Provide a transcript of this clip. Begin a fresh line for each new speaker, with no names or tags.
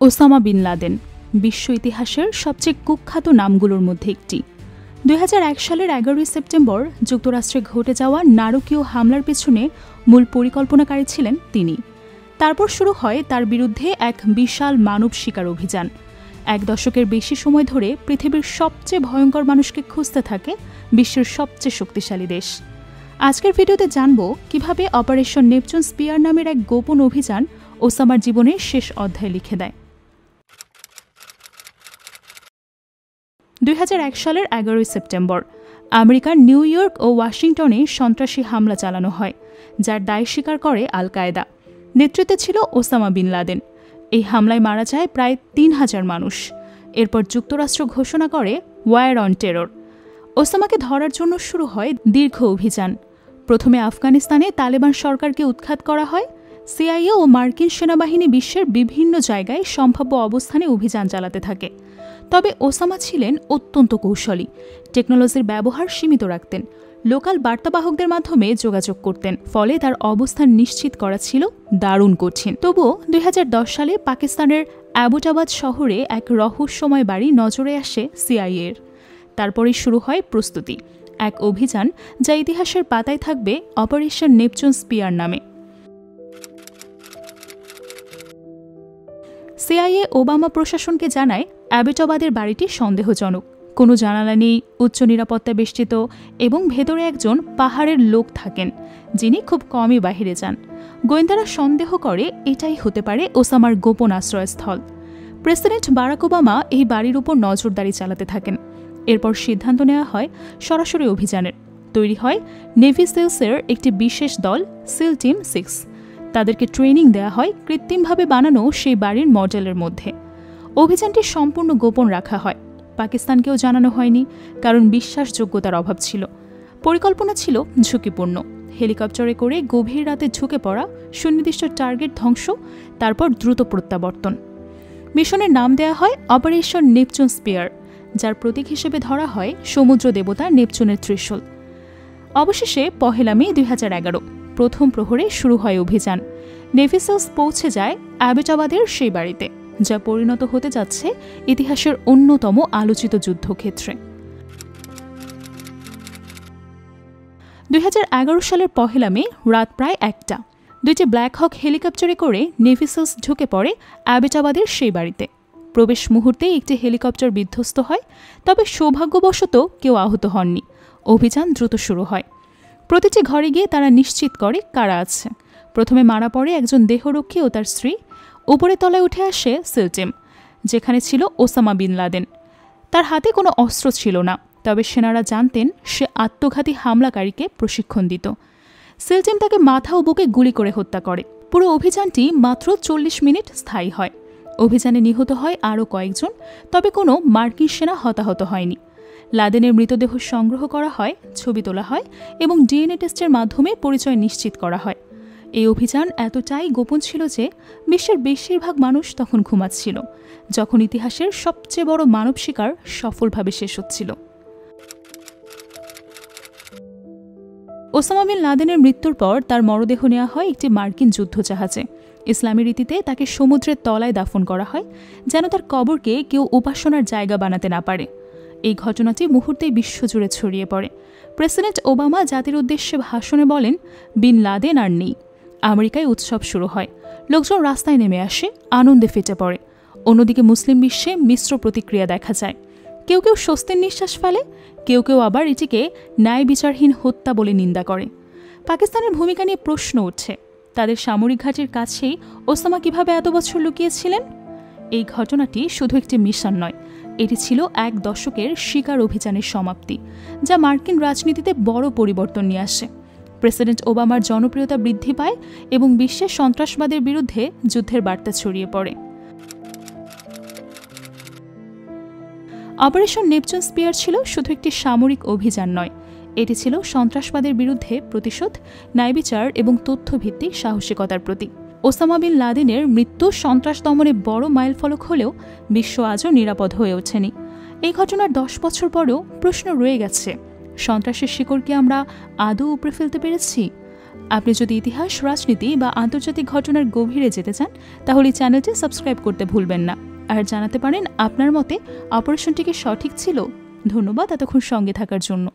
Osama bin Laden বিশ্ব ইতিহাসের সবচেয়ে কুখ্যাত নামগুলোর মধ্যে একটি। ২০০১ সালের ১১ই সেপ্টেম্বর যুক্তরাষ্ট্রে ঘটে যাওয়া নারকীয় হামলার পেছনে মূল পরিকল্পনাকারী ছিলেন তিনি। তারপর শুরু হয় তার বিরুদ্ধে এক বিশাল মানব শিকার অভিযান। এক দশকের বেশি সময় ধরে পৃথিবীর সবচেয়ে ভয়ঙ্কর মানুষকে খুঁজতে থাকে বিশ্বের সবচেয়ে শক্তিশালী দেশ। আজকের ভিডিওতে জানব কিভাবে অপারেশন নেপচুন স্পিয়ার নামের এক গোপন অভিযান ওসামার জীবনের শেষ অধ্যায় লিখে দেয়। ২০০১ সালের ১১ই সেপ্টেম্বর আমেরিকার নিউ ইয়র্ক ও ওয়াশিংটনে সন্ত্রাসী হামলা চালানো হয়, যার দায় স্বীকার করে আল কায়েদা। নেতৃত্বে ছিল ওসামা বিন লাদেন। এই হামলায় মারা যায় প্রায় ৩,০০০ মানুষ। এরপর যুক্তরাষ্ট্র ঘোষণা করে ওয়ার অন টেরর। ওসামাকে ধরার জন্য শুরু হয় দীর্ঘ অভিযান। প্রথমে আফগানিস্তানে তালেবান সরকারকে উৎখাত করা হয়। সিআইএ ও মার্কিন সেনাবাহিনী বিশ্বের বিভিন্ন জায়গায় সম্ভাব্য অবস্থানে অভিযান চালাতে থাকে। তবে ওসামা ছিলেন অত্যন্ত কৌশলী। টেকনোলজির ব্যবহার সীমিত রাখতেন, লোকাল বার্তাবাহকদের মাধ্যমে যোগাযোগ করতেন, ফলে তার অবস্থান নিশ্চিত করা ছিল দারুণ কঠিন। তবুও ২০১০ সালে পাকিস্তানের অ্যাবোটাবাদ শহরে এক রহস্যময় বাড়ি নজরে আসে সিআইএর। তারপরেই শুরু হয় প্রস্তুতি, এক অভিযান যা ইতিহাসের পাতায় থাকবে অপারেশন নেপচুন স্পিয়ার নামে। সিআইএ ওবামা প্রশাসনকে জানায় অ্যাবোটাবাদের বাড়িটি সন্দেহজনক, কোনো জানালা নেই, উচ্চ নিরাপত্তা বেষ্টিত এবং ভেতরে একজন পাহাড়ের লোক থাকেন যিনি খুব কমই বাহিরে যান। গোয়েন্দারা সন্দেহ করে এটাই হতে পারে ওসামার গোপন আশ্রয়স্থল। প্রেসিডেন্ট বারাক ওবামা এই বাড়ির উপর নজরদারি চালাতে থাকেন। এরপর সিদ্ধান্ত নেওয়া হয় সরাসরি অভিযানের। তৈরি হয় নেভি সিলসের একটি বিশেষ দল, সিল টিম 6। তাদেরকে ট্রেনিং দেওয়া হয় কৃত্রিমভাবে বানানো সেই বাড়ির মডেলের মধ্যে। অভিযানটি সম্পূর্ণ গোপন রাখা হয়, পাকিস্তানকেও জানানো হয়নি, কারণ বিশ্বাসযোগ্যতার অভাব ছিল। পরিকল্পনা ছিল ঝুঁকিপূর্ণ। হেলিকপ্টারে করে গভীর রাতে ঝুঁকে পড়া, সুনির্দিষ্ট টার্গেট ধ্বংস, তারপর দ্রুত প্রত্যাবর্তন। মিশনের নাম দেওয়া হয় অপারেশন নেপচুন স্পিয়ার, যার প্রতীক হিসেবে ধরা হয় সমুদ্র দেবতা নেপচুনের ত্রিশূল। অবশেষে ১ মে ২০১১ প্রথম প্রহরে শুরু হয় অভিযান। নেভি সিলস পৌঁছে যায় অ্যাবোটাবাদের সেই বাড়িতে, যা পরিণত হতে যাচ্ছে ইতিহাসের অন্যতম আলোচিত যুদ্ধক্ষেত্রে। ২০১১ সালের ১ মে রাত প্রায় ১টা ২টি ব্ল্যাক হক হেলিকপ্টারে করে নেভি সিলস ঢুকে পড়ে অ্যাবোটাবাদের সেই বাড়িতে। প্রবেশ মুহূর্তেই একটি হেলিকপ্টার বিধ্বস্ত হয়, তবে সৌভাগ্যবশত কেউ আহত হননি। অভিযান দ্রুত শুরু হয়। প্রতিটি ঘরে গিয়ে তারা নিশ্চিত করে কারা আছে। প্রথমে মারা পড়ে একজন দেহরক্ষী ও তার স্ত্রী। উপরে তলায় উঠে আসে সিল টিম, যেখানে ছিল ওসামা বিন লাদেন। তার হাতে কোনো অস্ত্র ছিল না, তবে সেনারা জানতেন সে আত্মঘাতী হামলাকারীকে প্রশিক্ষণ দিত। সিল টিম তাকে মাথা ও বুকে গুলি করে হত্যা করে। পুরো অভিযানটি মাত্র ৪০ মিনিট স্থায়ী হয়। অভিযানে নিহত হয় আরও কয়েকজন, তবে কোনো মার্কিন সেনা হতাহত হয়নি। লাদেনের মৃতদেহ সংগ্রহ করা হয়, ছবি তোলা হয় এবং ডিএনএ টেস্টের মাধ্যমে পরিচয় নিশ্চিত করা হয়। এই অভিযান এতটাই গোপন ছিল যে বিশ্বের বেশিরভাগ মানুষ তখন ঘুমাচ্ছিল, যখন ইতিহাসের সবচেয়ে বড় মানব শিকার সফলভাবে শেষ হচ্ছিল। ওসামা বিন লাদেনের মৃত্যুর পর তার মরদেহ নেওয়া হয় একটি মার্কিন যুদ্ধজাহাজে। ইসলামী রীতিতে তাকে সমুদ্রের তলায় দাফন করা হয়, যেন তার কবরকে কেউ উপাসনার জায়গা বানাতে না পারে। এই ঘটনাটি মুহূর্তেই বিশ্বজুড়ে ছড়িয়ে পড়ে। প্রেসিডেন্ট ওবামা জাতির উদ্দেশ্যে ভাষণে বলেন, বিন লাদেন আর নেই। আমেরিকায় উৎসব শুরু হয়, লোকজন রাস্তায় নেমে আসে, আনন্দে ফেটে পড়ে। অন্যদিকে মুসলিম বিশ্বে মিশ্র প্রতিক্রিয়া দেখা যায়। কেউ কেউ স্বস্তির নিঃশ্বাস ফেলে, কেউ কেউ আবার এটিকে ন্যায় বিচারহীন হত্যা বলে নিন্দা করে। পাকিস্তানের ভূমিকা নিয়ে প্রশ্ন উঠছে, তাদের সামরিক ঘাঁটির কাছেই ওসামা কিভাবে এত বছর লুকিয়েছিলেন? এই ঘটনাটি শুধু একটি মিশন নয়, এটি ছিল এক দশকের শিকার অভিযানের সমাপ্তি, যা মার্কিন রাজনীতিতে বড় পরিবর্তন নিয়ে আসে। প্রেসিডেন্ট ওবামার জনপ্রিয়তা বৃদ্ধি পায় এবং বিশ্বে সন্ত্রাসবাদের বিরুদ্ধে যুদ্ধের বার্তা ছড়িয়ে পড়ে। অপারেশন নেপচুন স্পিয়ার ছিল শুধু একটি সামরিক অভিযান নয়, এটি ছিল সন্ত্রাসবাদের বিরুদ্ধে প্রতিশোধ, ন্যায়বিচার এবং তথ্যভিত্তিক সাহসিকতার প্রতীক। ওসামা বিন লাদেনের মৃত্যু সন্ত্রাস দমনে বড় মাইলফলক হলেও বিশ্ব আজও নিরাপদ হয়ে ওঠেনি। এই ঘটনার ১০ বছর পরেও প্রশ্ন রয়ে গেছে, সন্ত্রাসের শিকড় কি আমরা আদৌ উপড়ে ফেলতে পেরেছি? আপনি যদি ইতিহাস, রাজনীতি বা আন্তর্জাতিক ঘটনার গভীরে যেতে চান তাহলে চ্যানেলটি সাবস্ক্রাইব করতে ভুলবেন না। আর জানাতে পারেন আপনার মতে অপারেশনটি কি সঠিক ছিল। ধন্যবাদ এতক্ষণ সঙ্গে থাকার জন্য।